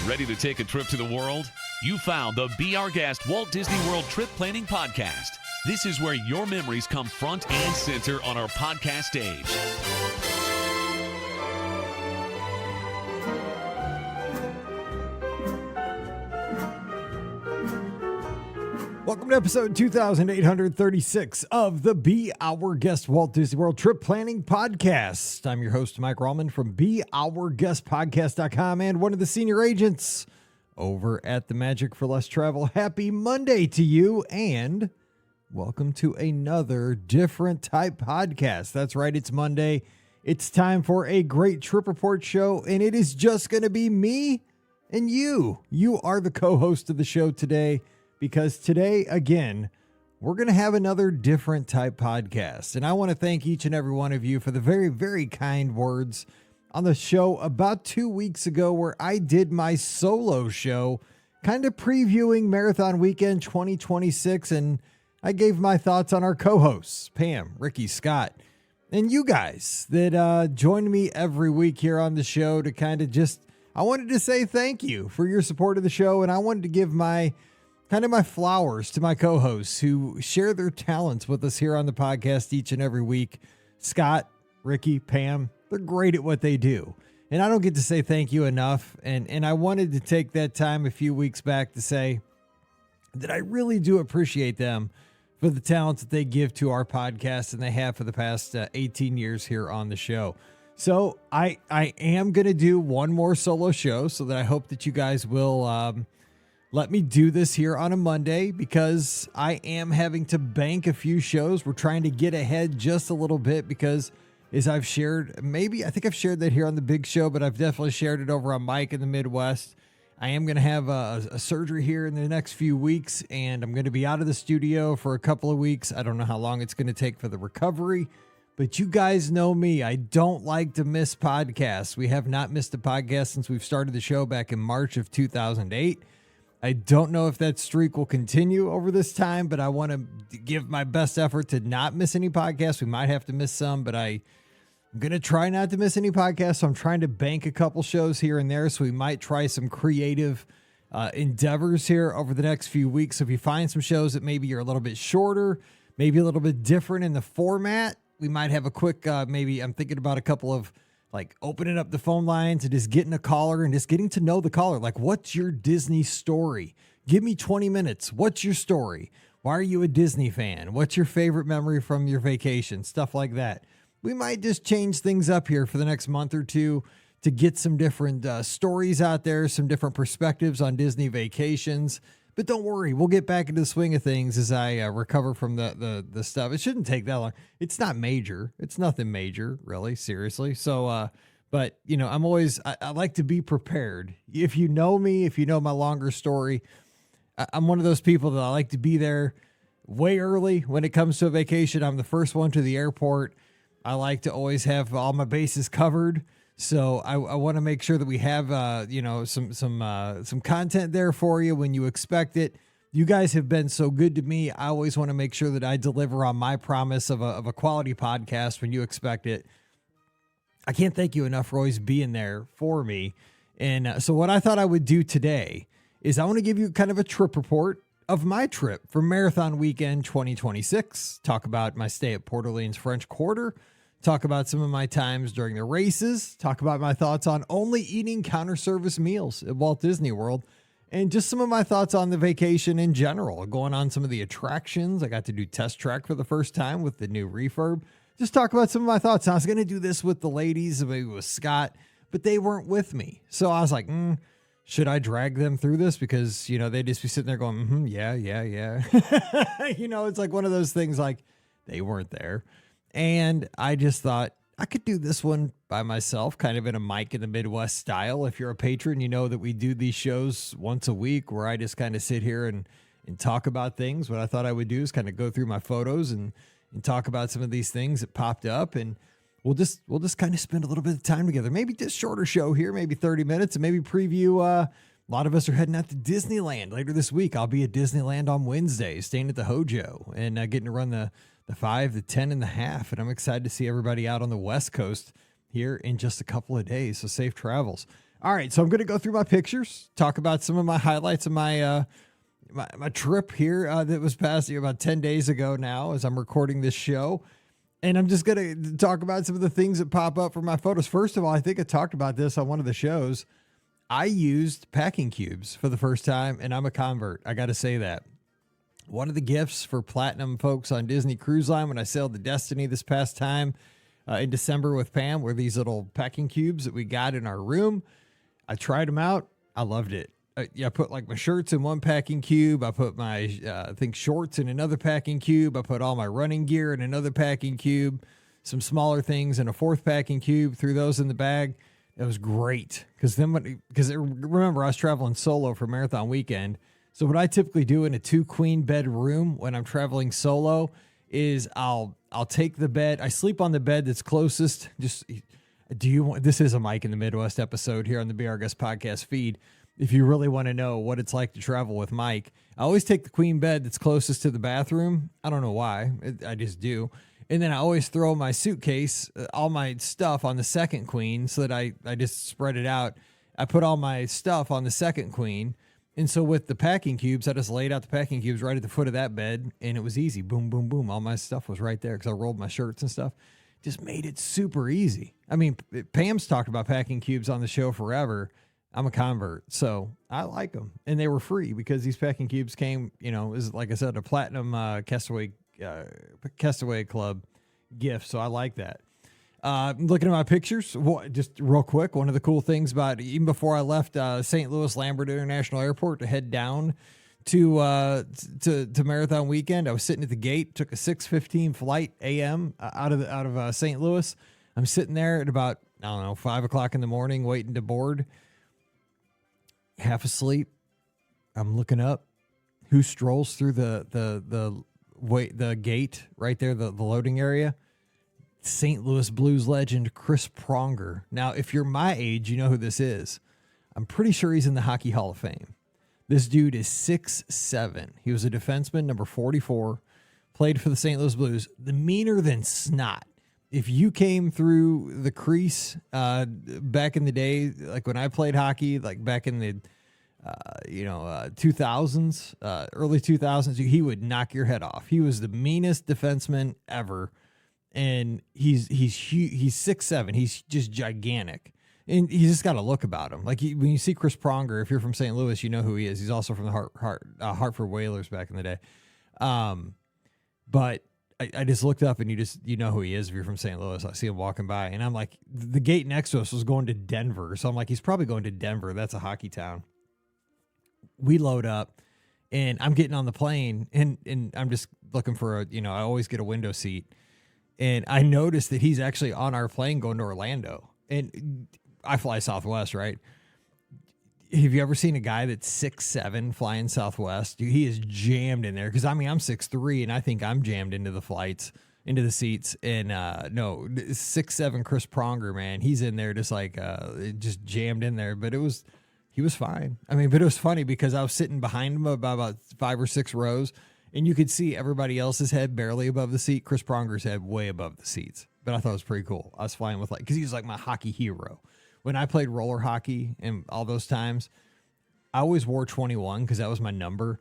Ready to take a trip to the world? You found the Be Our Guest Walt Disney World Trip Planning Podcast. This is where your memories come front and center on our podcast stage. Welcome to episode 2836 of the Be Our Guest Walt Disney World Trip Planning Podcast. I'm your host, Mike Rallman from BeOurGuestPodcast.com and one of the senior agents over at the Magic for Less Travel. Happy Monday to you and welcome to another different type podcast. That's right, it's Monday. It's time for a great trip report show, and it is just going to be me and you. You are the co-host of the show today. Because today, again, we're going to have another different type podcast. And I want to thank each and every one of you for the very, very kind words on the show about 2 weeks ago where I did my solo show, kind of previewing Marathon Weekend 2026. And I gave my thoughts on our co-hosts, Pam, Ricky, Scott, and you guys that join me every week here on the show to kind of just, I wanted to say thank you for your support of the show. And I wanted to give my flowers to my co-hosts who share their talents with us here on the podcast each and every week. Scott, Ricky, Pam, they're great at what they do. And I don't get to say thank you enough. And I wanted to take that time a few weeks back to say that I really do appreciate them for the talents that they give to our podcast and they have for the past 18 years here on the show. So I am going to do one more solo show so that I hope that you guys will let me do this here on a Monday because I am having to bank a few shows. We're trying to get ahead just a little bit because as I've shared, I think I've shared that here on the big show, but I've definitely shared it over on Mike in the Midwest. I am going to have a surgery here in the next few weeks and I'm going to be out of the studio for a couple of weeks. I don't know how long it's going to take for the recovery, but you guys know me. I don't like to miss podcasts. We have not missed a podcast since we've started the show back in March of 2008. I don't know if that streak will continue over this time, but I want to give my best effort to not miss any podcasts. We might have to miss some, but I'm going to try not to miss any podcasts. So I'm trying to bank a couple shows here and there. So we might try some creative endeavors here over the next few weeks. So if you find some shows that maybe you're a little bit shorter, maybe a little bit different in the format, we might have a quick, maybe I'm thinking about a couple of like opening up the phone lines and just getting a caller and just getting to know the caller. Like, what's your Disney story? Give me 20 minutes. What's your story? Why are you a Disney fan? What's your favorite memory from your vacation? Stuff like that. We might just change things up here for the next month or two to get some different stories out there, some different perspectives on Disney vacations. But don't worry, we'll get back into the swing of things as I recover from the stuff. It shouldn't take that long. It's not major. It's nothing major, really, seriously. So, but, you know, I like to be prepared. If you know me, if you know my longer story, I'm one of those people that I like to be there way early when it comes to a vacation. I'm the first one to the airport. I like to always have all my bases covered. So I want to make sure that we have, some content there for you when you expect it. You guys have been so good to me. I always want to make sure that I deliver on my promise of a quality podcast when you expect it. I can't thank you enough for always being there for me. And so what I thought I would do today is I want to give you kind of a trip report of my trip for Marathon Weekend 2026. Talk about my stay at Port Orleans French Quarter. Talk about some of my times during the races, talk about my thoughts on only eating counter service meals at Walt Disney World, and just some of my thoughts on the vacation in general, going on some of the attractions. I got to do Test Track for the first time with the new refurb. Just talk about some of my thoughts. I was going to do this with the ladies, maybe with Scott, but they weren't with me. So I was like, should I drag them through this? Because, you know, they'd just be sitting there going, yeah. You know, it's like one of those things like they weren't there. And I just thought I could do this one by myself, kind of in a Mike in the Midwest style. If you're a patron, you know that we do these shows once a week where I just kind of sit here and talk about things. What I thought I would do is kind of go through my photos and talk about some of these things that popped up. And we'll just kind of spend a little bit of time together. Maybe just shorter show here, maybe 30 minutes, and maybe preview. A lot of us are heading out to Disneyland later this week. I'll be at Disneyland on Wednesday, staying at the Hojo and getting to run the 5, the 10, and the half. And I'm excited to see everybody out on the West Coast here in just a couple of days. So safe travels. All right, so I'm going to go through my pictures, talk about some of my highlights of my my trip here that was past here about 10 days ago now as I'm recording this show. And I'm just going to talk about some of the things that pop up from my photos. First of all, I think I talked about this on one of the shows. I used packing cubes for the first time, and I'm a convert. I got to say that. One of the gifts for platinum folks on Disney Cruise Line when I sailed the Destiny this past time in December with Pam were these little packing cubes that we got in our room. I tried them out. I loved it. I put like my shirts in one packing cube. I put my, shorts in another packing cube. I put all my running gear in another packing cube, some smaller things in a fourth packing cube, threw those in the bag. It was great. Remember, I was traveling solo for Marathon Weekend. So what I typically do in a 2-queen bed room when I'm traveling solo is I'll take the bed. I sleep on the bed that's closest. This is a Mike in the Midwest episode here on the BR Guest podcast feed. If you really want to know what it's like to travel with Mike, I always take the queen bed that's closest to the bathroom. I don't know why. I just do. And then I always throw my suitcase, all my stuff on the second queen so that I just spread it out. I put all my stuff on the second queen. And so with the packing cubes, I just laid out the packing cubes right at the foot of that bed, and it was easy. Boom, boom, boom. All my stuff was right there because I rolled my shirts and stuff. Just made it super easy. I mean, Pam's talked about packing cubes on the show forever. I'm a convert, so I like them. And they were free because these packing cubes came, is like I said, a platinum Castaway Club gift. So I like that. Looking at my pictures, just real quick, one of the cool things about even before I left St. Louis Lambert International Airport to head down to Marathon Weekend, I was sitting at the gate, took a 6:15 flight a.m. out of St. Louis. I'm sitting there at about, 5 o'clock in the morning waiting to board. Half asleep. I'm looking up. Who strolls through the gate right there, the loading area? St. Louis Blues legend Chris Pronger. Now, if you're my age, you know who this is. I'm pretty sure he's in the Hockey Hall of Fame. This dude is 6'7". He was a defenseman, number 44, played for the St. Louis Blues. The meaner than snot. If you came through the crease back in the day, like when I played hockey, like back in the 2000s, early 2000s, he would knock your head off. He was the meanest defenseman ever, and he's 6'7". He's just gigantic, and he's just got a look about him. Like when you see Chris Pronger, if you're from St. Louis, you know who he is. He's also from the Hartford Whalers back in the day, but. I just looked up and you know who he is if you're from St. Louis. I see him walking by and I'm like, the gate next to us was going to Denver. So I'm like, he's probably going to Denver. That's a hockey town. We load up and I'm getting on the plane and I'm just looking for I always get a window seat. And I noticed that he's actually on our plane going to Orlando. And I fly Southwest, right? Have you ever seen a guy that's 6'7" flying Southwest? Dude, he is jammed in there. Because, I'm 6'3", and I think I'm jammed into the flights, into the seats. And, 6'7" Chris Pronger, man, he's in there just just jammed in there. But he was fine. But it was funny because I was sitting behind him about 5 or 6 rows, and you could see everybody else's head barely above the seat. Chris Pronger's head way above the seats. But I thought it was pretty cool. I was flying with, because he was like my hockey hero. When I played roller hockey and all those times, I always wore 21 because that was my number.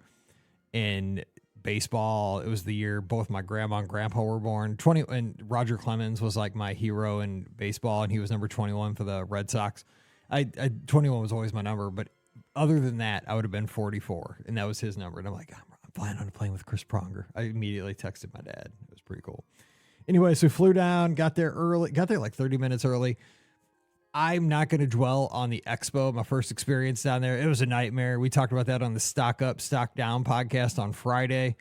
In baseball, it was the year both my grandma and grandpa were born. And Roger Clemens was like my hero in baseball, and he was number 21 for the Red Sox. 21 was always my number, but other than that, I would have been 44, and that was his number. And I'm like, I'm flying on a plane with Chris Pronger. I immediately texted my dad. It was pretty cool. Anyway, so we flew down, got there like 30 minutes early. I'm not going to dwell on the expo, my first experience down there. It was a nightmare. We talked about that on the Stock Up, Stock Down podcast on Friday.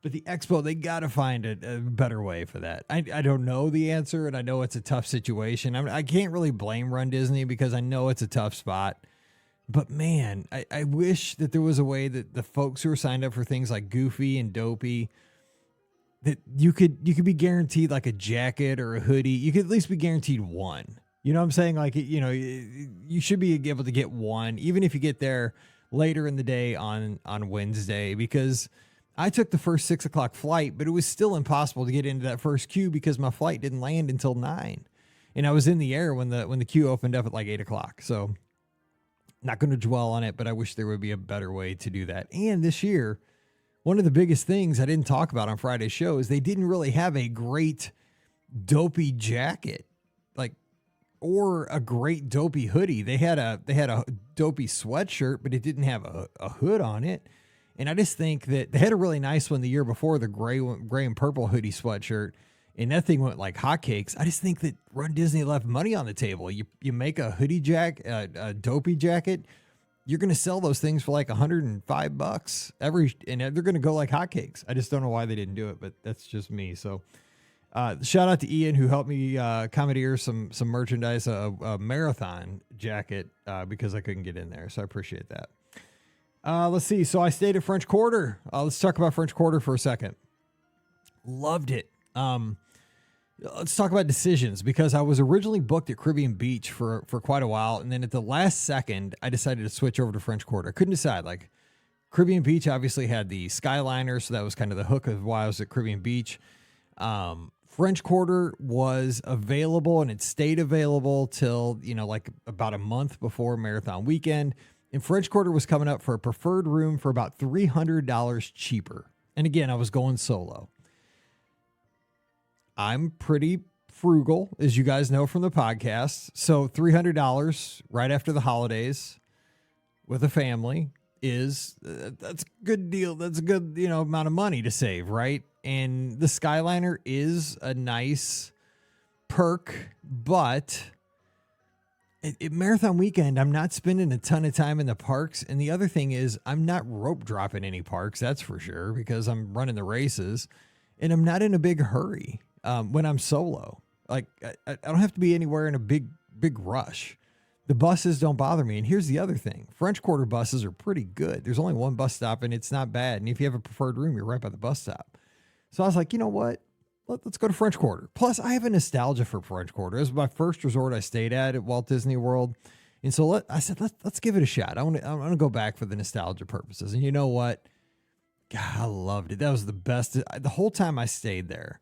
But the expo, they got to find a better way for that. I don't know the answer, and I know it's a tough situation. I can't really blame Run Disney because I know it's a tough spot. But, man, I wish that there was a way that the folks who are signed up for things like Goofy and Dopey, that you could be guaranteed like a jacket or a hoodie. You could at least be guaranteed one. You know what I'm saying? Like, you should be able to get one, even if you get there later in the day on Wednesday, because I took the first 6 o'clock flight, but it was still impossible to get into that first queue because my flight didn't land until 9. And I was in the air when the queue opened up at like 8 o'clock. So Not going to dwell on it, but I wish there would be a better way to do that. And this year, one of the biggest things I didn't talk about on Friday's show is they didn't really have a great dopey jacket, like, or a great dopey hoodie. They had a dopey sweatshirt, but it didn't have a hood on it. And I just think that they had a really nice one the year before, the gray and purple hoodie sweatshirt, and that thing went like hotcakes. I just think that Run Disney left money on the table. You make a hoodie a dopey jacket, you're going to sell those things for like $105 and they're going to go like hotcakes. I just don't know why they didn't do it, but that's just me. So, shout out to Ian who helped me commandeer some merchandise, a marathon jacket, because I couldn't get in there. So I appreciate that. Let's see. So I stayed at French Quarter. Let's talk about French Quarter for a second. Loved it. Let's talk about decisions, because I was originally booked at Caribbean Beach for quite a while. And then at the last second, I decided to switch over to French Quarter. I couldn't decide. Like, Caribbean Beach obviously had the Skyliner, so that was kind of the hook of why I was at Caribbean Beach. French Quarter was available, and it stayed available till, like about a month before Marathon Weekend. And French Quarter was coming up for a preferred room for about $300 cheaper. And again, I was going solo. I'm pretty frugal, as you guys know from the podcast. So $300 right after the holidays with a family that's a good deal. That's a good, amount of money to save, right? And the Skyliner is a nice perk, but at Marathon Weekend, I'm not spending a ton of time in the parks. And the other thing is, I'm not rope dropping any parks, that's for sure, because I'm running the races, and I'm not in a big hurry. When I'm solo, like I don't have to be anywhere in a big rush. The buses don't bother me. And here's the other thing. French Quarter buses are pretty good. There's only one bus stop and it's not bad. And if you have a preferred room, you're right by the bus stop. So I was like, you know what? Let's go to French Quarter. Plus I have a nostalgia for French Quarter. It was my first resort I stayed at Walt Disney World. And so I said, let's give it a shot. I want to go back for the nostalgia purposes. And you know what? God, I loved it. That was the best. The whole time I stayed there,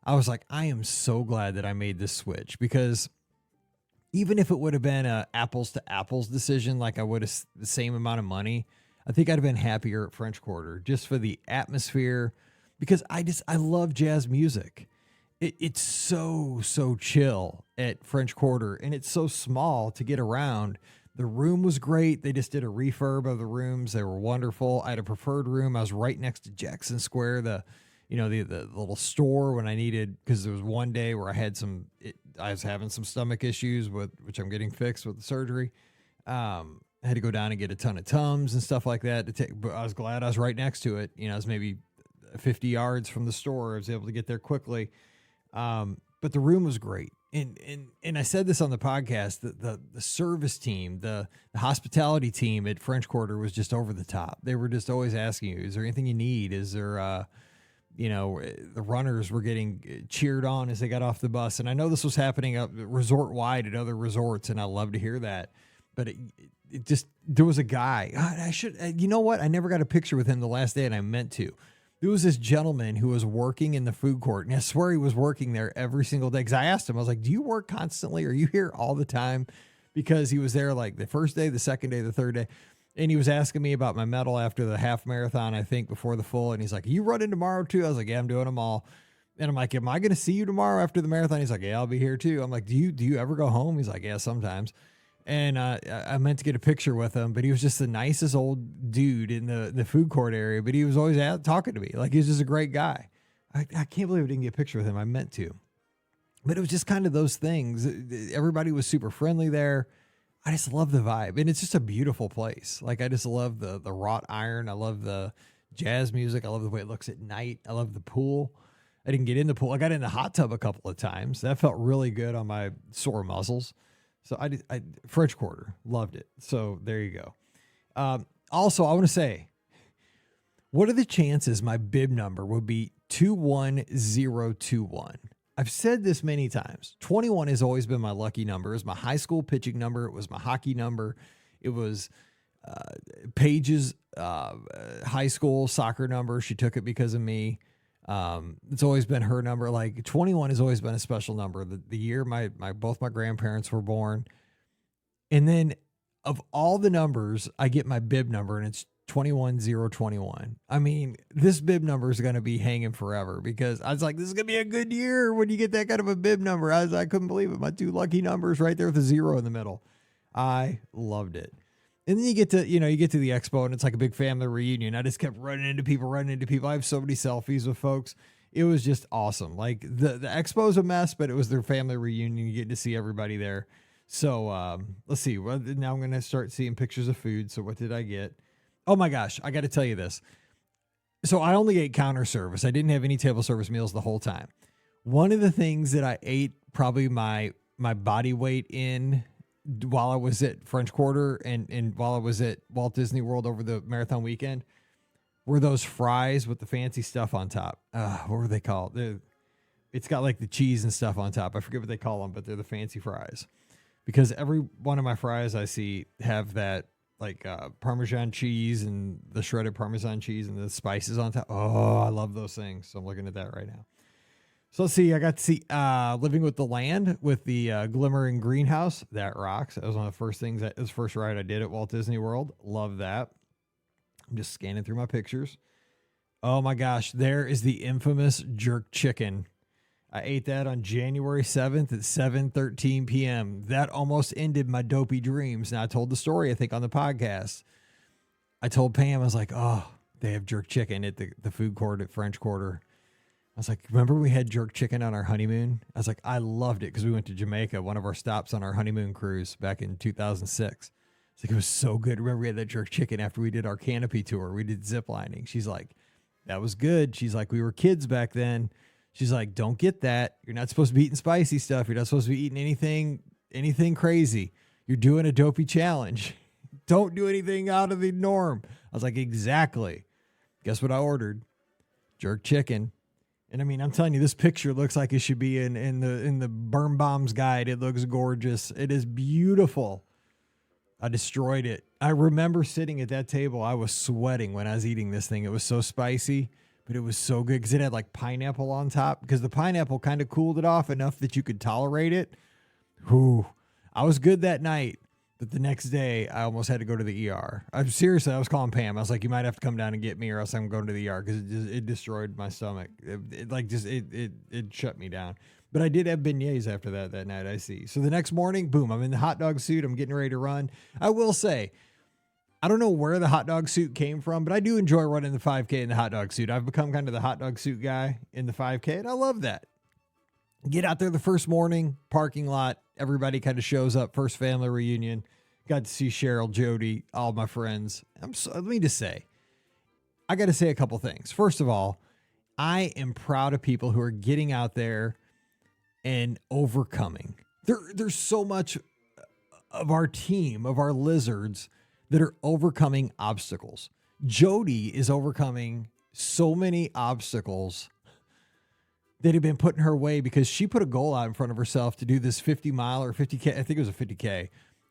I was like, I am so glad that I made this switch, because even if it would have been a apples to apples decision, like I would have the same amount of money, I think I'd have been happier at French Quarter just for the atmosphere, because I love jazz music. It's so chill at French Quarter, and it's so small to get around. The room was great. They just did a refurb of the rooms. They were wonderful. I had a preferred room. I was right next to Jackson Square, the little store, when I needed, because there was one day where I was having some stomach issues which I'm getting fixed with the surgery. I had to go down and get a ton of Tums and stuff like that but I was glad I was right next to it. I was maybe 50 yards from the store. I was able to get there quickly. But the room was great. And I said this on the podcast, the service team, the hospitality team at French Quarter was just over the top. They were just always asking you, is there anything you need? Is there, the runners were getting cheered on as they got off the bus. And I know this was happening up resort wide at other resorts, and I love to hear that. But it just, there was a guy, you know what? I never got a picture with him the last day, and I meant to. There was this gentleman who was working in the food court, and I swear he was working there every single day. Because I asked him, I was like, do you work constantly? Are you here all the time? Because he was there like the first day, the second day, the third day. And he was asking me about my medal after the half marathon, I think, before the full. And he's like, you running tomorrow too? I was like, yeah, I'm doing them all. And I'm like, am I going to see you tomorrow after the marathon? He's like, yeah, I'll be here too. I'm like, do you ever go home? He's like, yeah, sometimes. And I meant to get a picture with him, but he was just the nicest old dude in the food court area. But he was always out talking to me. Like, he's just a great guy. I can't believe I didn't get a picture with him. I meant to. But it was just kind of those things. Everybody was super friendly there. I just love the vibe. And it's just a beautiful place. Like, I just love the wrought iron. I love the jazz music. I love the way it looks at night. I love the pool. I didn't get in the pool. I got in the hot tub a couple of times. That felt really good on my sore muscles. So I French Quarter, loved it. So there you go. Also, I want to say, what are the chances my bib number would be 21021? I've said this many times. 21 has always been my lucky number. It was my high school pitching number. It was my hockey number. It was Paige's high school soccer number. She took it because of me. It's always been her number. Like, 21 has always been a special number. The year both my grandparents were born. And then of all the numbers, I get my bib number and it's 21021. I mean, this bib number is going to be hanging forever because I was like, this is going to be a good year when you get that kind of a bib number. I couldn't believe it. My two lucky numbers right there with a 0 in the middle. I loved it. And then you get to the expo and it's like a big family reunion. I just kept running into people. I have so many selfies with folks. It was just awesome. Like the expo is a mess, but it was their family reunion. You get to see everybody there. So let's see. Well, now I'm going to start seeing pictures of food. So what did I get? Oh my gosh, I got to tell you this. So I only ate counter service. I didn't have any table service meals the whole time. One of the things that I ate probably my body weight in while I was at French Quarter and while I was at Walt Disney World over the marathon weekend were those fries with the fancy stuff on top. What were they called? It's got like the cheese and stuff on top. I forget what they call them, but they're the fancy fries. Because every one of my fries I see have that like Parmesan cheese and the shredded Parmesan cheese and the spices on top. Oh, I love those things. So I'm looking at that right now. So let's see. I got to see Living with the Land with the glimmering greenhouse. That rocks. That was one of the first things. That was the first ride I did at Walt Disney World. Love that. I'm just scanning through my pictures. Oh my gosh. There is the infamous jerk chicken. I ate that on January 7th at 7:13 p.m. That almost ended my dopey dreams. Now, I told the story, I think, on the podcast. I told Pam, I was like, oh, they have jerk chicken at the food court at French Quarter. I was like, remember we had jerk chicken on our honeymoon? I was like, I loved it because we went to Jamaica, one of our stops on our honeymoon cruise back in 2006. It's like, it was so good. Remember we had that jerk chicken after we did our canopy tour. We did zip lining. She's like, that was good. She's like, we were kids back then. She's like, don't get that. You're not supposed to be eating spicy stuff. You're not supposed to be eating anything crazy. You're doing a dopey challenge. Don't do anything out of the norm. I was like, exactly. Guess what I ordered? Jerk chicken. And I mean, I'm telling you, this picture looks like it should be in the Burn Bombs guide. It looks gorgeous. It is beautiful. I destroyed it. I remember sitting at that table. I was sweating when I was eating this thing. It was so spicy. But it was so good because it had like pineapple on top because the pineapple kind of cooled it off enough that you could tolerate it. Whew. I was good that night, but the next day I almost had to go to the ER. I was calling Pam. I was like, you might have to come down and get me or else I'm going to the ER because it destroyed my stomach. It shut me down. But I did have beignets after that night, I see. So the next morning, boom, I'm in the hot dog suit. I'm getting ready to run. I will say, I don't know where the hot dog suit came from, but I do enjoy running the 5K in the hot dog suit. I've become kind of the hot dog suit guy in the 5K, and I love that. Get out there the first morning, parking lot. Everybody kind of shows up. First family reunion. Got to see Cheryl, Jody, all my friends. Let me just say, I got to say a couple things. First of all, I am proud of people who are getting out there and overcoming. There's so much of our team, of our lizards, that are overcoming obstacles. Jody is overcoming so many obstacles that have been put in her way because she put a goal out in front of herself to do this 50 mile or 50K. I think it was a 50K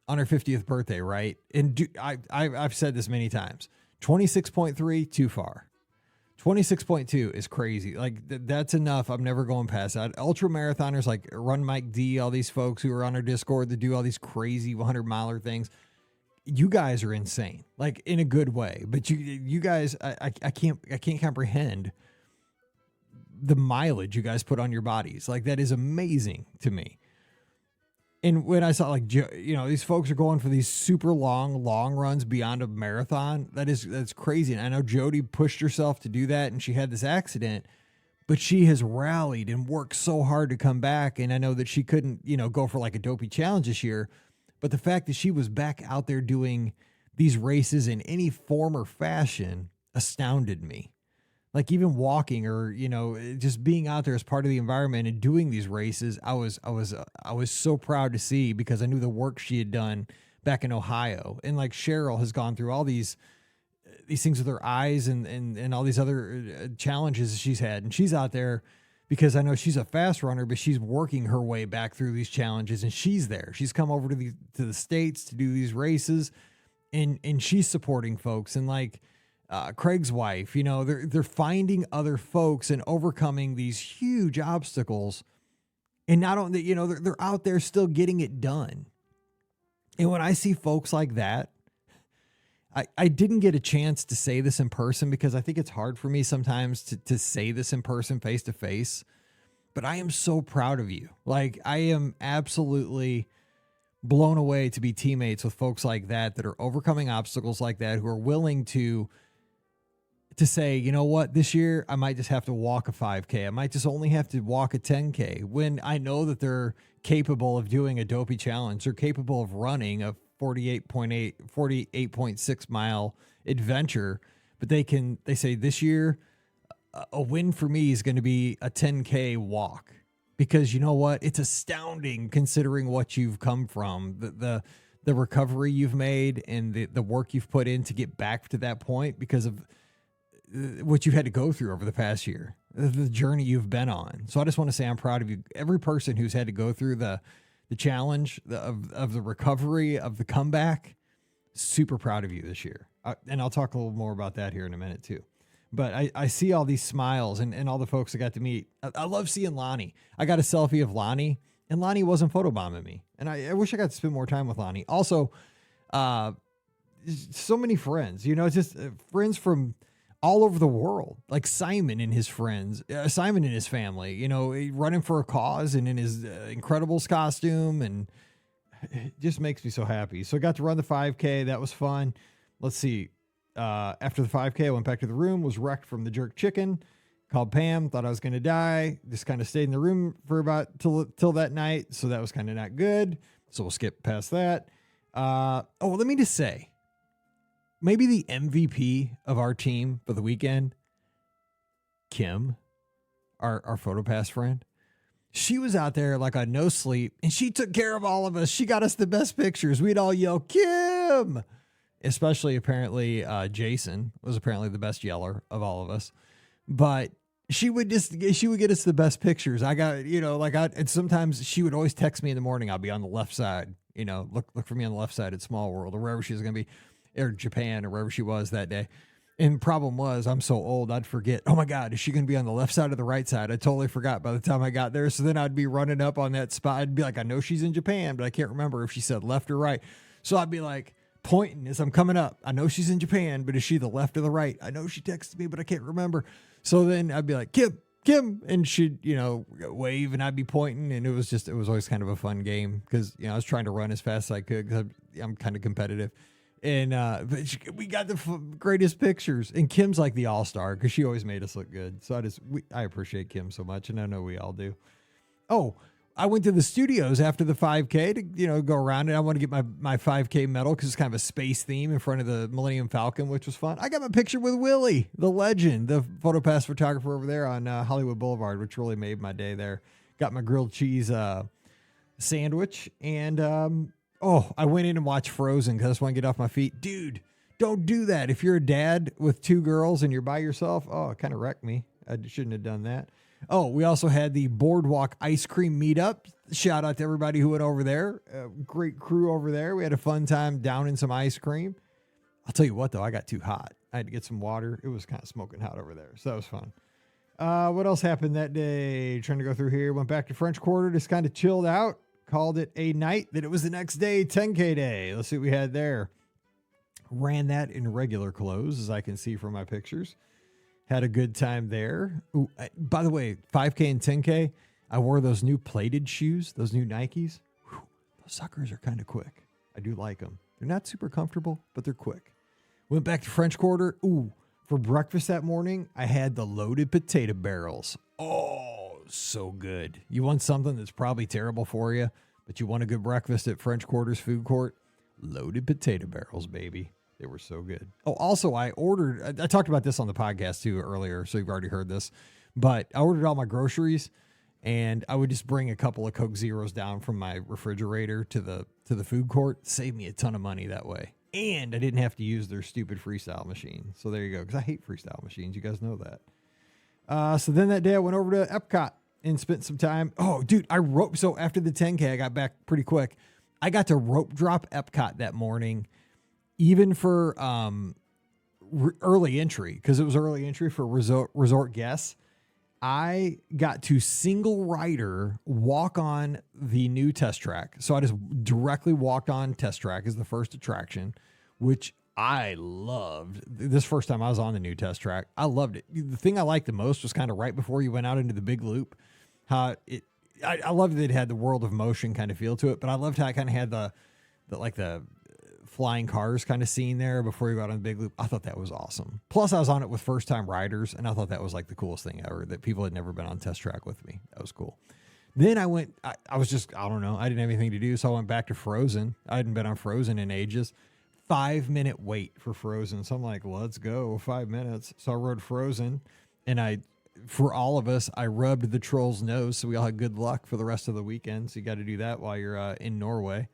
on her 50th birthday, right? And I've said this many times, 26.3, too far. 26.2 is crazy. Like that's enough. I'm never going past that. Ultra marathoners like Run Mike D, all these folks who are on our Discord that do all these crazy 100-miler things. You guys are insane, like in a good way. But you guys, I can't comprehend the mileage you guys put on your bodies. Like that is amazing to me. And when I saw like, these folks are going for these super long runs beyond a marathon, that's crazy. And I know Jody pushed herself to do that and she had this accident, but she has rallied and worked so hard to come back. And I know that she couldn't, go for like a dopey challenge this year. But the fact that she was back out there doing these races in any form or fashion astounded me. Like even walking or, just being out there as part of the environment and doing these races, I was so proud to see because I knew the work she had done back in Ohio. And like Cheryl has gone through all these things with her eyes and all these other challenges she's had. And she's out there because I know she's a fast runner, but she's working her way back through these challenges and she's there. She's come over to the States to do these races and she's supporting folks. And like Craig's wife, they're finding other folks and overcoming these huge obstacles. And not only, they're out there still getting it done. And when I see folks like that, I didn't get a chance to say this in person because I think it's hard for me sometimes to say this in person, face to face. But I am so proud of you. Like, I am absolutely blown away to be teammates with folks like that are overcoming obstacles like that, who are willing to say, you know what, this year I might just have to walk a 5K. I might just only have to walk a 10K, when I know that they're capable of doing a dopey challenge. They're capable of running a 48.6 mile adventure, but they say this year a win for me is going to be a 10K walk, because you know what? It's astounding considering what you've come from, the recovery you've made and the work you've put in to get back to that point because of what you've had to go through over the past year, the journey you've been on. So I just want to say I'm proud of you. Every person who's had to go through the challenge of the recovery, of the comeback, super proud of you this year. And I'll talk a little more about that here in a minute too. But I see all these smiles and all the folks I got to meet. I love seeing Lonnie. I got a selfie of Lonnie, and Lonnie wasn't photobombing me. And I wish I got to spend more time with Lonnie. Also, so many friends, just friends from all over the world, like Simon and his friends, Simon and his family, running for a cause and in his Incredibles costume, and it just makes me so happy. So I got to run the 5K. That was fun. Let's see. After the 5K, I went back to the room, was wrecked from the jerk chicken, called Pam, thought I was going to die, just kind of stayed in the room for about till that night. So that was kind of not good. So we'll skip past that. Let me just say, maybe the MVP of our team for the weekend, Kim, our PhotoPass friend. She was out there like on no sleep, and she took care of all of us. She got us the best pictures. We'd all yell, Kim! Especially apparently Jason was apparently the best yeller of all of us. But she would get us the best pictures. I got, and sometimes she would always text me in the morning. I'll be on the left side, look for me on the left side at Small World or wherever she was going to be, or Japan or wherever she was that day. And the problem was, I'm so old, I'd forget, oh my God, is she going to be on the left side or the right side? I totally forgot by the time I got there. So then I'd be running up on that spot. I'd be like, I know she's in Japan, but I can't remember if she said left or right. So I'd be like pointing as I'm coming up. I know she's in Japan, but is she the left or the right? I know she texted me, but I can't remember. So then I'd be like, Kim, and she'd, wave, and I'd be pointing. And it was always kind of a fun game because, I was trying to run as fast as I could because I'm kind of competitive. And but we got the greatest pictures. And Kim's like the all-star because she always made us look good. So I appreciate Kim so much, and I know we all do. Oh, I went to the studios after the 5K to, go around, and I want to get my 5K medal because it's kind of a space theme in front of the Millennium Falcon, which was fun. I got my picture with Willie, the legend, the PhotoPass photographer over there on Hollywood Boulevard, which really made my day there. Got my grilled cheese sandwich, and I went in and watched Frozen because I just want to get off my feet. Dude, don't do that. If you're a dad with two girls and you're by yourself, it kind of wrecked me. I shouldn't have done that. Oh, we also had the Boardwalk Ice Cream Meetup. Shout out to everybody who went over there. Great crew over there. We had a fun time downing some ice cream. I'll tell you what, though, I got too hot. I had to get some water. It was kind of smoking hot over there, so that was fun. What else happened that day? Trying to go through here. Went back to French Quarter, just kind of chilled out. Called it a night. Then it was the next day, 10K day. Let's see what we had there. Ran that in regular clothes, as I can see from my pictures. Had a good time there. Ooh, by the way, 5K and 10K, I wore those new plated shoes, those new Nikes. Whew, those suckers are kind of quick. I do like them. They're not super comfortable, but they're quick. Went back to French Quarter. Ooh, for breakfast that morning, I had the loaded potato barrels. Oh, so good. You want something that's probably terrible for you, but you want a good breakfast at French Quarter's food court? Loaded potato barrels, baby. They were so good. Oh, also, I talked about this on the podcast too earlier, so you've already heard this, but I ordered all my groceries, and I would just bring a couple of Coke Zeros down from my refrigerator to the food court. Save me a ton of money that way. And I didn't have to use their stupid freestyle machine. So there you go, because I hate freestyle machines. You guys know that. So then that day I went over to Epcot and spent some time. Oh, dude, so after the 10K, I got back pretty quick. I got to rope drop Epcot that morning, even for early entry, because it was early entry for resort guests. I got to single rider walk on the new test track. So I just directly walked on test track as the first attraction, which I loved. This first time I was on the new test track, I loved it. The thing I liked the most was kind of right before you went out into the big loop, how I loved that it had the world of motion kind of feel to it, but I loved how it kind of had the flying cars kind of scene there before you go out on the big loop. I thought that was awesome. Plus I was on it with first time riders, and I thought that was like the coolest thing ever, that people had never been on test track with me. That was cool. Then I went, I was just, I don't know, I didn't have anything to do. So I went back to Frozen. I hadn't been on Frozen in ages. 5-minute wait for Frozen. So I'm like, let's go, 5 minutes. So I rode Frozen, and for all of us, I rubbed the troll's nose. So we all had good luck for the rest of the weekend. So you got to do that while you're in Norway.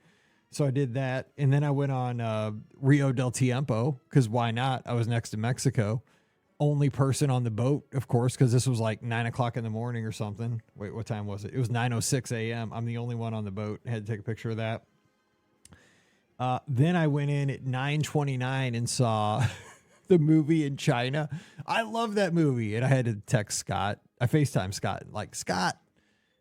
So I did that. And then I went on Rio del Tiempo, because why not? I was next to Mexico. Only person on the boat, of course, because this was like 9 o'clock in the morning or something. Wait, what time was it? It was 9:06 a.m. I'm the only one on the boat. I had to take a picture of that. Then I went in at 9:29 and saw the movie in China. I love that movie. And I had to text Scott. I FaceTime Scott. Like, Scott,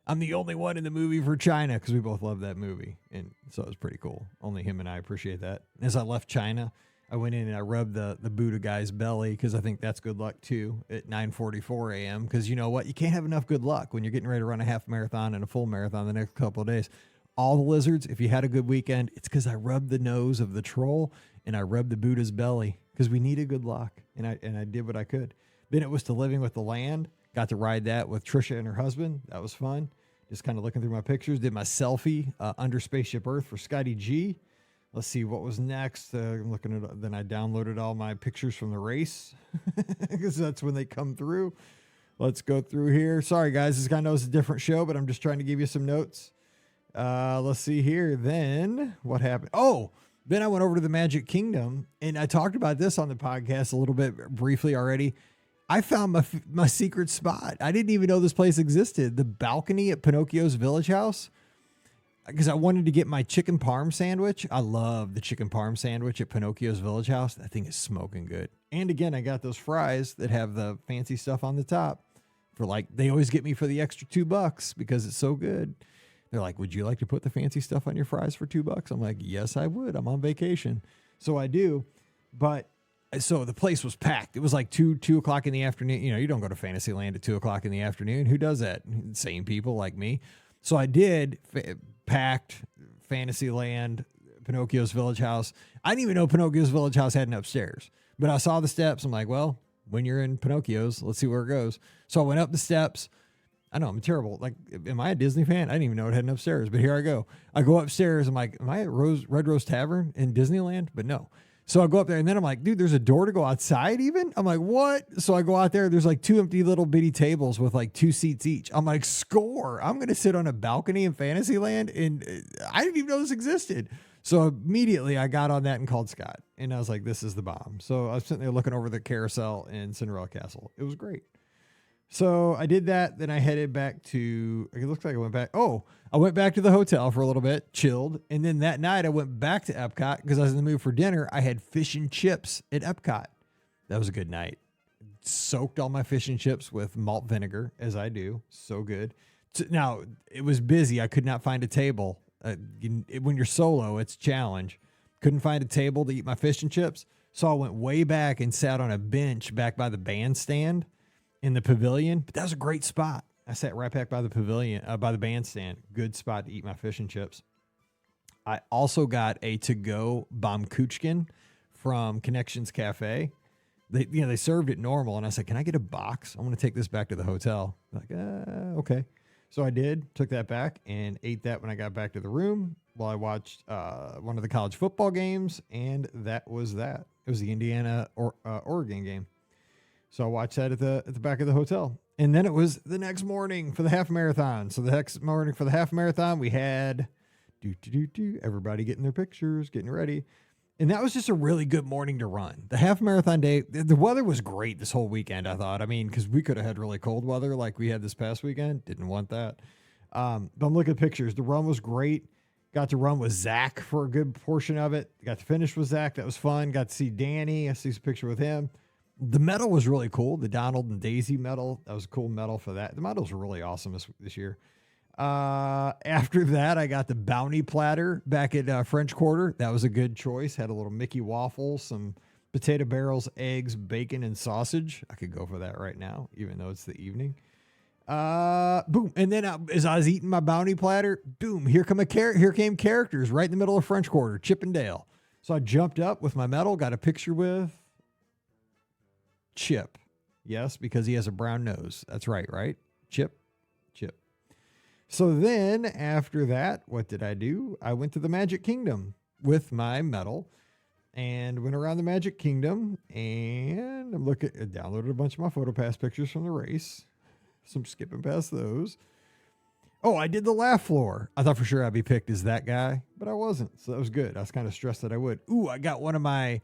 I'm the only one in the movie for China, because we both love that movie. And so it was pretty cool. Only him and I appreciate that. As I left China, I went in and I rubbed the Buddha guy's belly, because I think that's good luck too, at 9:44 a.m. Because you know what? You can't have enough good luck when you're getting ready to run a half marathon and a full marathon the next couple of days. All the lizards, if you had a good weekend, it's because I rubbed the nose of the troll and I rubbed the Buddha's belly, because we needed good luck. And I did what I could. Then it was to Living with the Land. Got to ride that with Trisha and her husband. That was fun. Just kind of looking through my pictures. Did my selfie under Spaceship Earth for Scotty G. Let's see what was next. I'm looking at. Then I downloaded all my pictures from the race, because that's when they come through. Let's go through here. Sorry guys, this guy knows it's a different show, but I'm just trying to give you some notes. Let's see here. Then what happened? Oh, then I went over to the Magic Kingdom, and I talked about this on the podcast a little bit briefly already. I found my secret spot. I didn't even know this place existed. The balcony at Pinocchio's Village House, because I wanted to get my chicken parm sandwich. I love the chicken parm sandwich at Pinocchio's Village House. That thing is smoking good. And again, I got those fries that have the fancy stuff on the top for they always get me for the extra $2 because it's so good. They're like, would you like to put the fancy stuff on your fries for $2? I'm like, yes, I would. I'm on vacation. So I do. But so the place was packed. It was like 2 o'clock in the afternoon. You know, you don't go to Fantasyland at 2 o'clock in the afternoon. Who does that? Same people like me. So I did packed Fantasyland, Pinocchio's Village House. I didn't even know Pinocchio's Village House had an upstairs, but I saw the steps. I'm like, well, when you're in Pinocchio's, let's see where it goes. So I went up the steps. I know I'm terrible. Like, am I a Disney fan? I didn't even know it had an upstairs, but here I go. I go upstairs. I'm like, am I at Red Rose Tavern in Disneyland? But no. So I go up there, and then I'm like, dude, there's a door to go outside even? I'm like, what? So I go out there. There's like 2 empty little bitty tables with like 2 seats each. I'm like, score. I'm going to sit on a balcony in Fantasyland, and I didn't even know this existed. So immediately I got on that and called Scott, and I was like, this is the bomb. So I was sitting there looking over the carousel in Cinderella Castle. It was great. So I did that. Then I headed back to, it looks like I went back. Oh, I went back to the hotel for a little bit, chilled. And then that night I went back to Epcot because I was in the mood for dinner. I had fish and chips at Epcot. That was a good night. Soaked all my fish and chips with malt vinegar, as I do. So good. Now, it was busy. I could not find a table. When you're solo, it's a challenge. Couldn't find a table to eat my fish and chips. So I went way back and sat on a bench back by the bandstand in the pavilion. But that was a great spot. I sat right back by the pavilion, by the bandstand. Good spot to eat my fish and chips. I also got a to-go Bamkuchkin from Connections Cafe. They served it normal, and I said, "Can I get a box? I want to take this back to the hotel." They're like, okay. So I did. Took that back and ate that when I got back to the room while I watched one of the college football games, and that was that. It was the Indiana Oregon game. So I watched that at the back of the hotel. And then it was the next morning for the half marathon. So the next morning for the half marathon, we had everybody getting their pictures, getting ready. And that was just a really good morning to run. The half marathon day, the weather was great this whole weekend, I thought. I mean, because we could have had really cold weather like we had this past weekend. Didn't want that. But I'm looking at pictures. The run was great. Got to run with Zach for a good portion of it. Got to finish with Zach. That was fun. Got to see Danny. I see a picture with him. The medal was really cool. The Donald and Daisy medal. That was a cool medal for that. The medals were really awesome this year. After that, I got the bounty platter back at French Quarter. That was a good choice. Had a little Mickey waffle, some potato barrels, eggs, bacon, and sausage. I could go for that right now, even though it's the evening. Boom. And then as I was eating my bounty platter, boom, here came characters right in the middle of French Quarter, Chip and Dale. So I jumped up with my medal, got a picture with Chip. Yes, because he has a brown nose. That's right? Chip. So then after that, what did I do? I went to the Magic Kingdom with my medal and went around the Magic Kingdom, and I'm downloaded a bunch of my PhotoPass pictures from the race. So I'm skipping past those. Oh, I did the laugh floor. I thought for sure I'd be picked as that guy, but I wasn't. So that was good. I was kind of stressed that I would. Ooh, I got one of my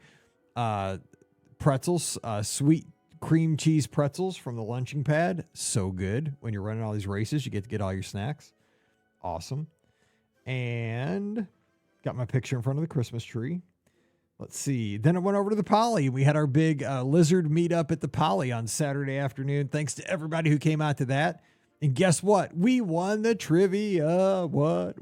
pretzels, sweet cream cheese pretzels from the lunching pad. So good. When you're running all these races, you get to get all your snacks. Awesome. And got my picture in front of the Christmas tree. Let's see. Then I went over to the Poly. We had our big lizard meetup at the Poly on Saturday afternoon. Thanks to everybody who came out to that. And guess what? We won the trivia. What?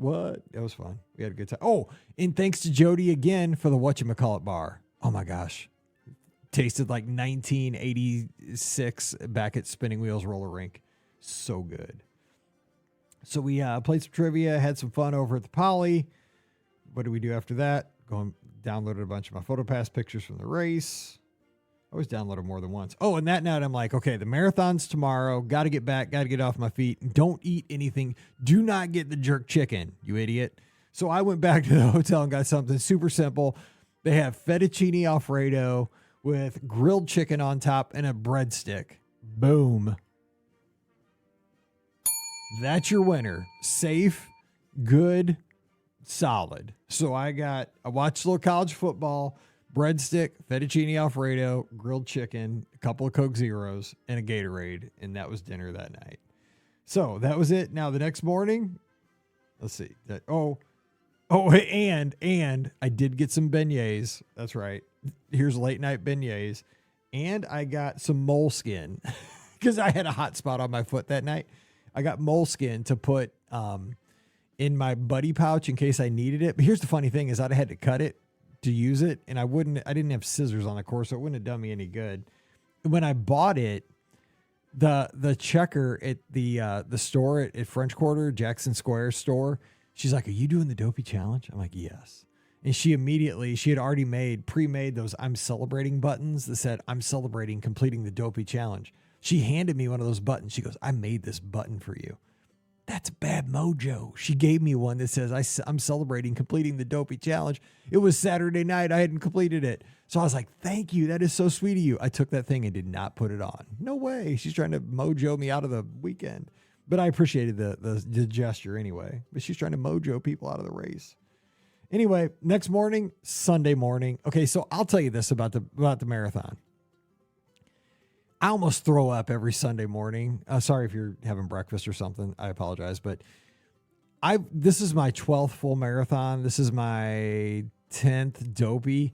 It was fun. We had a good time. Oh, and thanks to Jody again for the whatchamacallit bar. Oh my gosh. Tasted like 1986 back at Spinning Wheels Roller Rink. So good. So we played some trivia, had some fun over at the Poly. What did we do after that? Downloaded a bunch of my PhotoPass pictures from the race. I always download them more than once. Oh, and that night I'm like, okay, the marathon's tomorrow. Got to get back. Got to get off my feet. Don't eat anything. Do not get the jerk chicken, you idiot. So I went back to the hotel and got something super simple. They have fettuccine Alfredo with grilled chicken on top and a breadstick. Boom. That's your winner. Safe, good, solid. So I watched a little college football, breadstick, fettuccine Alfredo, grilled chicken, a couple of Coke Zeros, and a Gatorade. And that was dinner that night. So that was it. Now the next morning, let's see. And I did get some beignets. That's right. Here's late night beignets. And I got some moleskin because I had a hot spot on my foot that night. I got moleskin to put in my buddy pouch in case I needed it. But here's the funny thing is I had to cut it to use it. And I didn't have scissors on the course, so it wouldn't have done me any good. When I bought it, the checker at the store at French Quarter, Jackson Square store, she's like, "Are you doing the Dopey Challenge?" I'm like, "Yes." And she had already pre-made those I'm celebrating buttons that said, "I'm celebrating completing the Dopey Challenge." She handed me one of those buttons. She goes, "I made this button for you." That's bad mojo. She gave me one that says, "I'm celebrating completing the Dopey Challenge." It was Saturday night. I hadn't completed it. So I was like, "Thank you. That is so sweet of you." I took that thing and did not put it on. No way. She's trying to mojo me out of the weekend. But I appreciated the gesture anyway. But she's trying to mojo people out of the race. Anyway, next morning, Sunday morning. Okay, so I'll tell you this about the marathon. I almost throw up every Sunday morning. Sorry if you're having breakfast or something. I apologize, but this is my 12th full marathon. This is my 10th Dopey.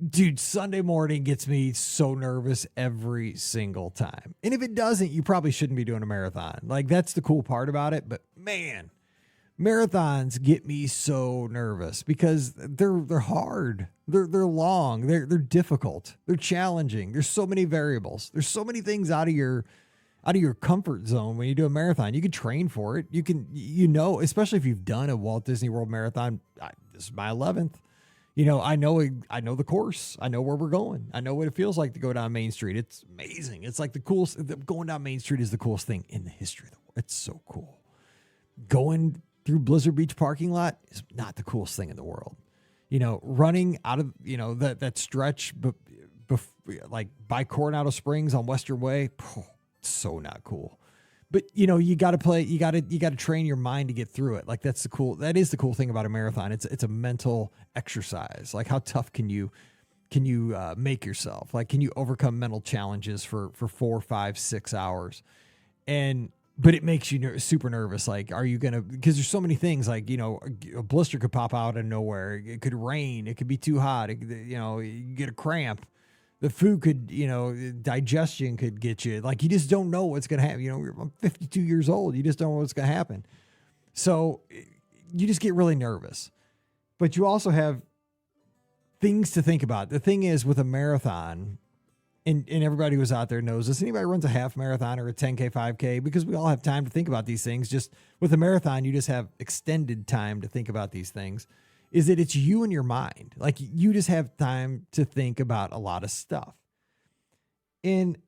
Dude, Sunday morning gets me so nervous every single time. And if it doesn't, you probably shouldn't be doing a marathon. Like, that's the cool part about it. But man, marathons get me so nervous because they're hard. They're long. They're difficult. They're challenging. There's so many variables. There's so many things out of your comfort zone when you do a marathon. You can train for it. You can, especially if you've done a Walt Disney World marathon. This is my 11th. I know the course. I know where we're going. I know what it feels like to go down Main Street. It's amazing. It's like the coolest. Going down Main Street is the coolest thing in the history of the world. It's so cool. Going through Blizzard Beach parking lot is not the coolest thing in the world. Running out of, that stretch, like by Coronado Springs on Western Way, so not cool. But, you got to train your mind to get through it. Like that is the cool thing about a marathon. It's a mental exercise. Like how tough can you make yourself? Like, can you overcome mental challenges for 4, 5, 6 hours? But it makes you super nervous. Like, are you going to, because there's so many things like, a blister could pop out of nowhere. It could rain. It could be too hot. You get a cramp. The food could, digestion could get you. Like, you just don't know what's going to happen. I'm 52 years old. You just don't know what's going to happen. So you just get really nervous. But you also have things to think about. The thing is, with a marathon, and everybody who's out there knows this, anybody runs a half marathon or a 10K, 5K, because we all have time to think about these things. Just with a marathon, you just have extended time to think about these things. Is that it's you and your mind. Like, you just have time to think about a lot of stuff. And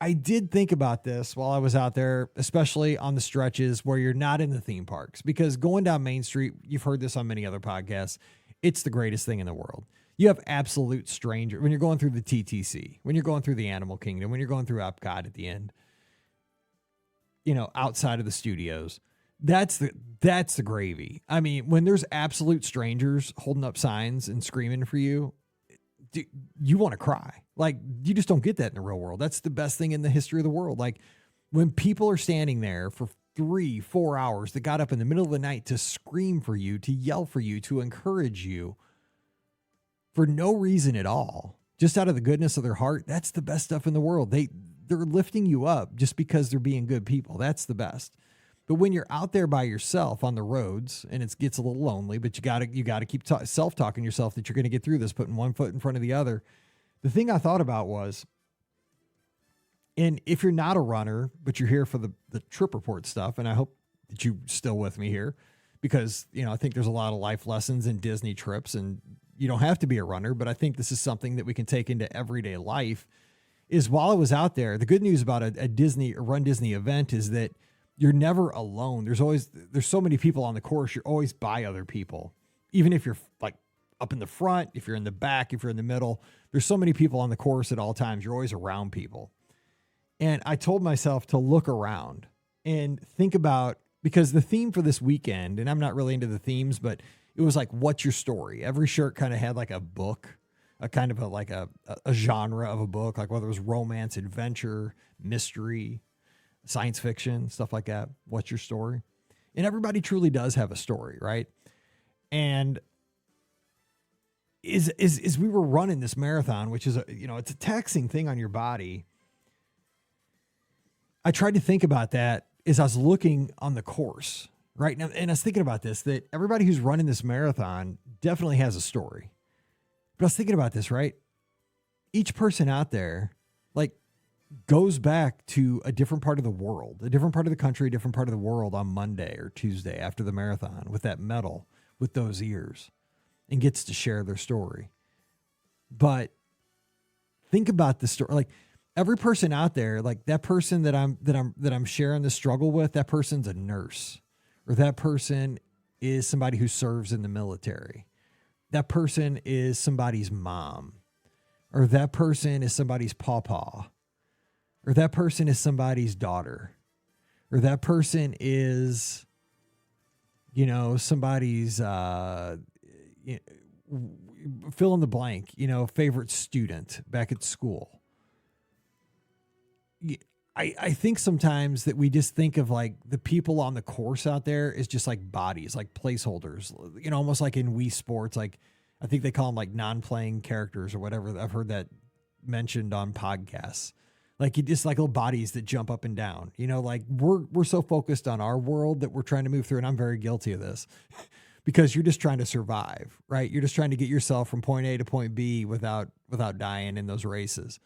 I did think about this while I was out there, especially on the stretches where you're not in the theme parks, because going down Main Street, you've heard this on many other podcasts, it's the greatest thing in the world. You have absolute strangers when you're going through the TTC, when you're going through the Animal Kingdom, when you're going through Epcot at the end, outside of the studios. That's the gravy. I mean, when there's absolute strangers holding up signs and screaming for you, you want to cry. Like, you just don't get that in the real world. That's the best thing in the history of the world. Like, when people are standing there for 3-4 hours that got up in the middle of the night to scream for you, to yell for you, to encourage you for no reason at all, just out of the goodness of their heart, that's the best stuff in the world. They're lifting you up just because they're being good people. That's the best. But when you're out there by yourself on the roads and it gets a little lonely, but you gotta keep self-talking yourself that you're going to get through this, putting one foot in front of the other. The thing I thought about was, and if you're not a runner, but you're here for the trip report stuff, and I hope that you're still with me here, because, I think there's a lot of life lessons in Disney trips, and you don't have to be a runner, but I think this is something that we can take into everyday life. Is while I was out there, the good news about a Run Disney event is that you're never alone. There's so many people on the course. You're always by other people. Even if you're like up in the front, if you're in the back, if you're in the middle, there's so many people on the course at all times. You're always around people. And I told myself to look around and think about, because the theme for this weekend, and I'm not really into the themes, but it was like, what's your story? Every shirt kind of had like a book, a kind of a genre of a book, like whether it was romance, adventure, mystery, science fiction, stuff like that. What's your story? And everybody truly does have a story, right? And is we were running this marathon, which is it's a taxing thing on your body. I tried to think about that as I was looking on the course right now. And I was thinking about this, that everybody who's running this marathon definitely has a story. But I was thinking about this, right? Each person out there, like, goes back to a different part of the world, a different part of the country, a different part of the world on Monday or Tuesday after the marathon with that medal, with those ears, and gets to share their story. But think about the story. Like, every person out there, like that person that I'm sharing the struggle with, that person's a nurse, or that person is somebody who serves in the military. That person is somebody's mom, or that person is somebody's pawpaw, or that person is somebody's daughter, or that person is, somebody's, fill in the blank, favorite student back at school. I think sometimes that we just think of like the people on the course out there is just like bodies, like placeholders, almost like in Wii Sports. Like, I think they call them like non-playing characters or whatever. I've heard that mentioned on podcasts. Like, you just like little bodies that jump up and down, like we're so focused on our world that we're trying to move through. And I'm very guilty of this because you're just trying to survive, right? You're just trying to get yourself from point A to point B without dying in those races.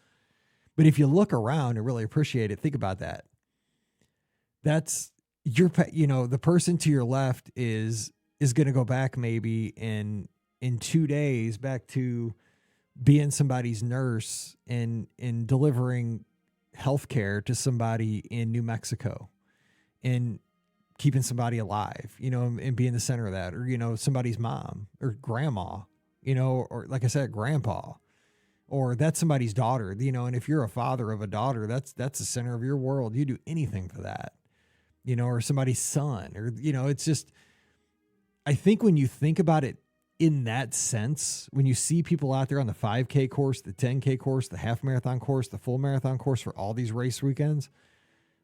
But if you look around and really appreciate it, think about that. That's the person to your left is going to go back maybe in 2 days back to being somebody's nurse and delivering healthcare to somebody in New Mexico and keeping somebody alive, and being the center of that, or, somebody's mom or grandma, or like I said, grandpa. Or that's somebody's daughter, and if you're a father of a daughter, that's the center of your world. You do anything for that, or somebody's son, or, it's just, I think when you think about it in that sense, when you see people out there on the 5K course, the 10K course, the half marathon course, the full marathon course for all these race weekends,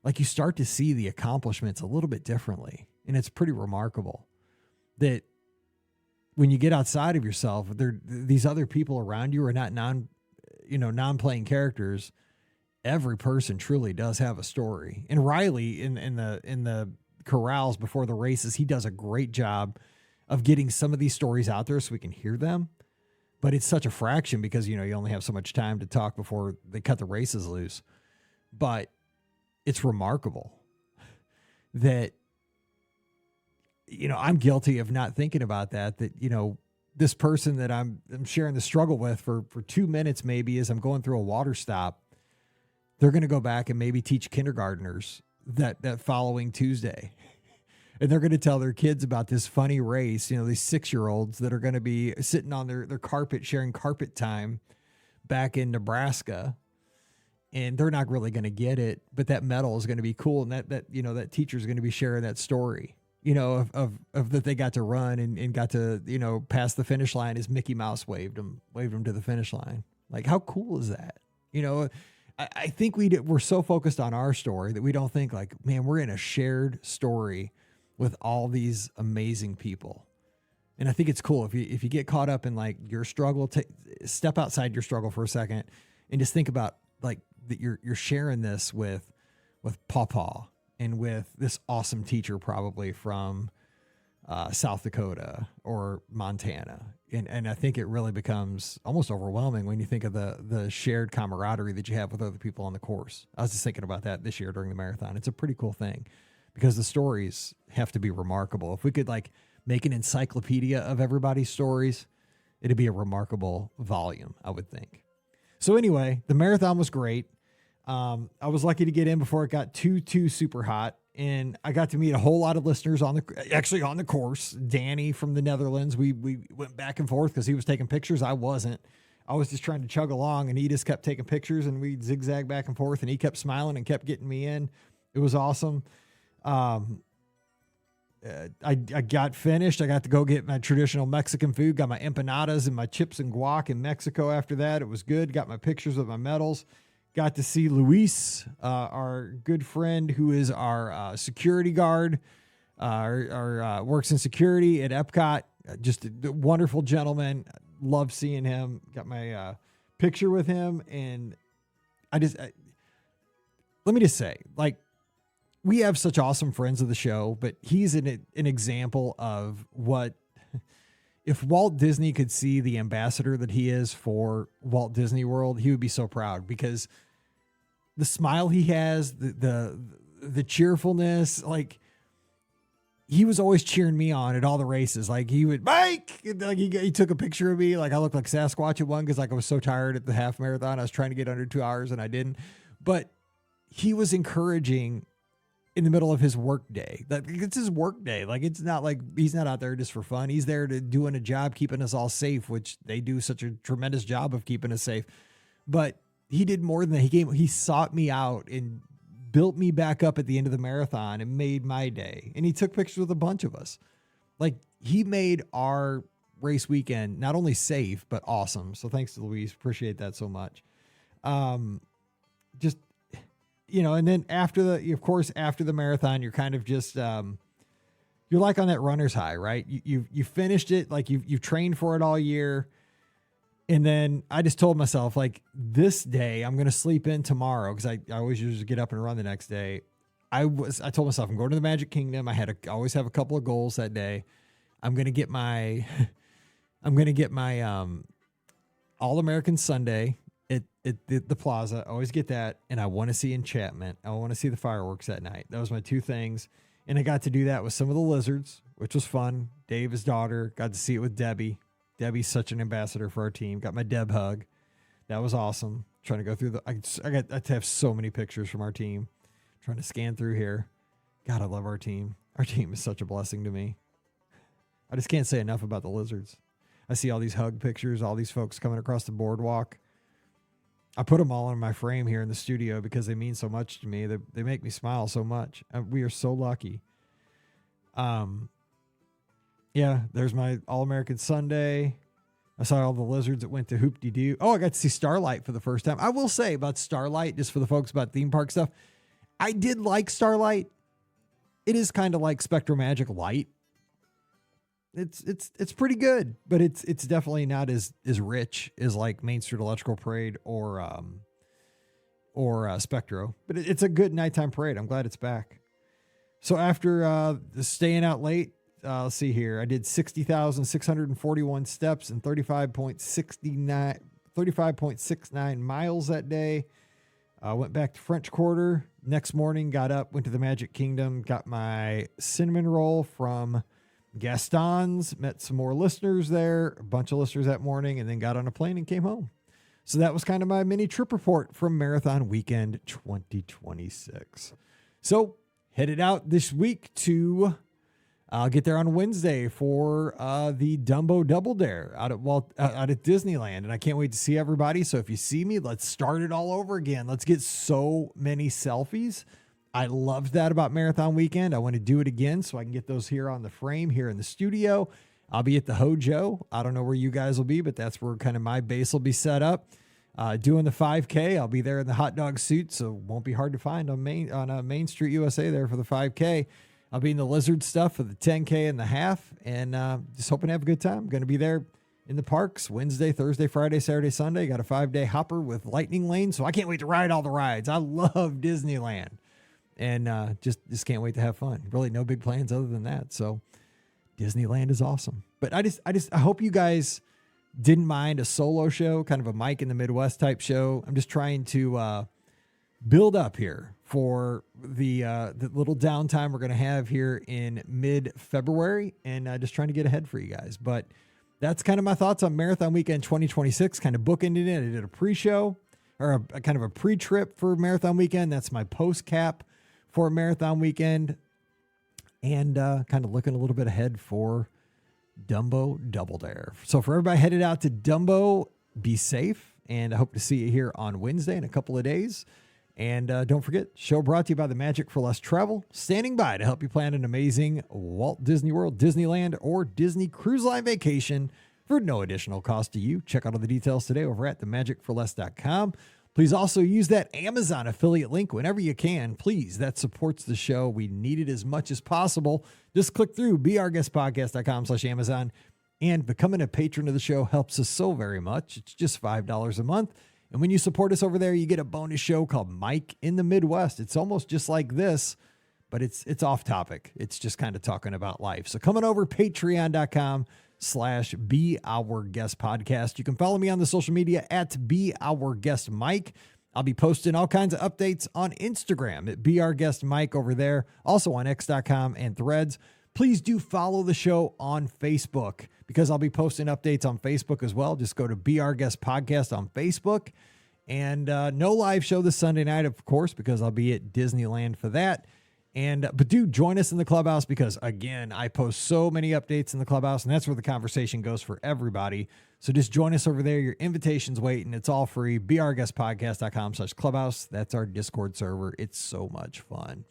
like, you start to see the accomplishments a little bit differently. And it's pretty remarkable that when you get outside of yourself, these other people around you are not non-playing characters, every person truly does have a story. And Riley in the corrals before the races, he does a great job of getting some of these stories out there so we can hear them. But it's such a fraction because, you only have so much time to talk before they cut the races loose. But it's remarkable that, I'm guilty of not thinking about that, this person that I'm sharing the struggle with for 2 minutes, maybe as I'm going through a water stop, they're going to go back and maybe teach kindergartners that following Tuesday. And they're going to tell their kids about this funny race, these 6-year-olds that are going to be sitting on their carpet, sharing carpet time back in Nebraska. And they're not really going to get it, but that medal is going to be cool. And that teacher is going to be sharing that story, of that they got to run and got to, pass the finish line as Mickey Mouse waved them to the finish line. Like, how cool is that? I think we're so focused on our story that we don't think like, man, we're in a shared story with all these amazing people. And I think it's cool if you get caught up in like your struggle, step outside your struggle for a second and just think about like that you're sharing this with Pawpaw and with this awesome teacher probably from South Dakota or Montana. And I think it really becomes almost overwhelming when you think of the shared camaraderie that you have with other people on the course. I was just thinking about that this year during the marathon. It's a pretty cool thing because the stories have to be remarkable. If we could like make an encyclopedia of everybody's stories, it'd be a remarkable volume, I would think. So anyway, the marathon was great. I was lucky to get in before it got too super hot. And I got to meet a whole lot of listeners on the course. Danny from the Netherlands. We went back and forth because he was taking pictures. I wasn't. I was just trying to chug along, and he just kept taking pictures, and we'd zigzag back and forth, and he kept smiling and kept getting me in. It was awesome. I got finished. I got to go get my traditional Mexican food. Got my empanadas and my chips and guac in Mexico after that. It was good. Got my pictures with my medals. Got to see Luis, our good friend who is our security guard, works in security at Epcot. Just a wonderful gentleman. Love seeing him. Got my picture with him. And let me just say, like, we have such awesome friends of the show, but he's an example of what, if Walt Disney could see the ambassador that he is for Walt Disney World, he would be so proud because the smile he has, the cheerfulness, like he was always cheering me on at all the races. Like he would, Mike, like he took a picture of me. Like I looked like Sasquatch at one because like I was so tired at the half marathon. I was trying to get under 2 hours and I didn't. But he was encouraging in the middle of his work day. That it's his work day. Like it's not like he's not out there just for fun. He's there to doing a job, keeping us all safe, which they do such a tremendous job of keeping us safe. But he did more than that. He sought me out and built me back up at the end of the marathon and made my day. And he took pictures with a bunch of us. Like he made our race weekend not only safe, but awesome. So thanks to Luis. Appreciate that so much. Just, and then after the marathon, you're kind of just, you're like on that runner's high, right? You finished it. Like you've trained for it all year. And then I just told myself like this day I'm going to sleep in tomorrow. Cause I always usually get up and run the next day. I told myself I'm going to the Magic Kingdom. I always have a couple of goals that day. I'm going to get my All-American Sunday at the Plaza. I always get that. And I want to see Enchantment. I want to see the fireworks that night. That was my two things. And I got to do that with some of the lizards, which was fun. Dave, his daughter, got to see it with Debbie. Debbie's such an ambassador for our team. Got my Deb hug. That was awesome. Trying to go through I got to have so many pictures from our team. Trying to scan through here. God, I love our team. Our team is such a blessing to me. I just can't say enough about the lizards. I see all these hug pictures, all these folks coming across the boardwalk. I put them all in my frame here in the studio because they mean so much to me. They make me smile so much. We are so lucky. Yeah, there's my All-American Sunday. I saw all the lizards that went to Hoop-de-Doo. Oh, I got to see Starlight for the first time. I will say about Starlight, just for the folks about theme park stuff, I did like Starlight. It is kind of like Spectrum Magic Light. it's pretty good, but it's definitely not as rich as like Main Street Electrical Parade or Spectro, but it's a good nighttime parade. I'm glad it's back. So after staying out late, let's see here. I did 60,641 steps and 35.69 miles that day. Went back to French Quarter. Next morning, got up, went to the Magic Kingdom, got my cinnamon roll from Gaston's, met some more listeners there, a bunch of listeners that morning, and then got on a plane and came home. So that was kind of my mini trip report from Marathon Weekend 2026. So headed out this week to get there on Wednesday for the Dumbo Double Dare out at Disneyland, and I can't wait to see everybody. So if you see me, let's start it all over again. Let's get so many selfies. I loved that about Marathon Weekend. I want to do it again so I can get those here on the frame here in the studio. I'll be at the Hojo. I don't know where you guys will be, but that's where kind of my base will be set up. Doing the 5K, I'll be there in the hot dog suit, so it won't be hard to find on Main Street USA there for the 5K. I'll be in the lizard stuff for the 10K and the half, and just hoping to have a good time. I'm going to be there in the parks Wednesday, Thursday, Friday, Saturday, Sunday. Got a 5-day hopper with lightning lane, so I can't wait to ride all the rides. I love Disneyland, and just can't wait to have fun. Really no big plans other than that. So Disneyland is awesome. But I hope you guys didn't mind a solo show, kind of a Mike in the Midwest type show. I'm just trying to build up here for the little downtime we're going to have here in mid-February, and just trying to get ahead for you guys. But that's kind of my thoughts on Marathon Weekend 2026, kind of bookended it. I did a pre-show or a kind of a pre-trip for Marathon Weekend. That's my post-cap for Marathon Weekend, and kind of looking a little bit ahead for Dumbo Double Dare. So for everybody headed out to Dumbo, be safe, and I hope to see you here on Wednesday in a couple of days. And don't forget, show brought to you by the Magic for Less Travel, standing by to help you plan an amazing Walt Disney World, Disneyland, or Disney Cruise Line vacation for no additional cost to you. Check out all the details today over at themagicforless.com. Please also use that Amazon affiliate link whenever you can. Please, that supports the show. We need it as much as possible. Just click through beourguestpodcast.com/Amazon, and becoming a patron of the show helps us so very much. It's just $5 a month. And when you support us over there, you get a bonus show called Mike in the Midwest. It's almost just like this, but it's off topic. It's just kind of talking about life. So coming over, patreon.com/beourguestpodcast. You can follow me on the social media at beourguestmike. I'll be posting all kinds of updates on Instagram at beourguestmike over there. Also on x.com and Threads. Please do follow the show on Facebook, because I'll be posting updates on Facebook as well. Just go to Be Our Guest Podcast on Facebook. And no live show this Sunday night, of course, because I'll be at Disneyland for that. But do join us in the clubhouse, because, again, I post so many updates in the clubhouse, and that's where the conversation goes for everybody. So just join us over there. Your invitation's waiting. It's all free. beourguestpodcast.com/clubhouse. That's our Discord server. It's so much fun.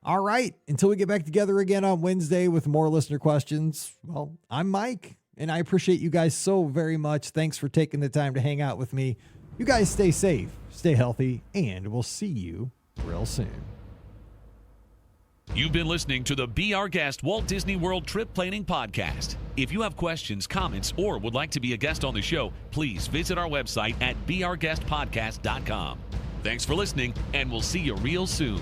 All right. Until we get back together again on Wednesday with more listener questions, well, I'm Mike, and I appreciate you guys so very much. Thanks for taking the time to hang out with me. You guys stay safe, stay healthy, and we'll see you real soon. You've been listening to the Be Our Guest Walt Disney World Trip Planning Podcast. If you have questions, comments, or would like to be a guest on the show, please visit our website at beourguestpodcast.com. Thanks for listening, and we'll see you real soon.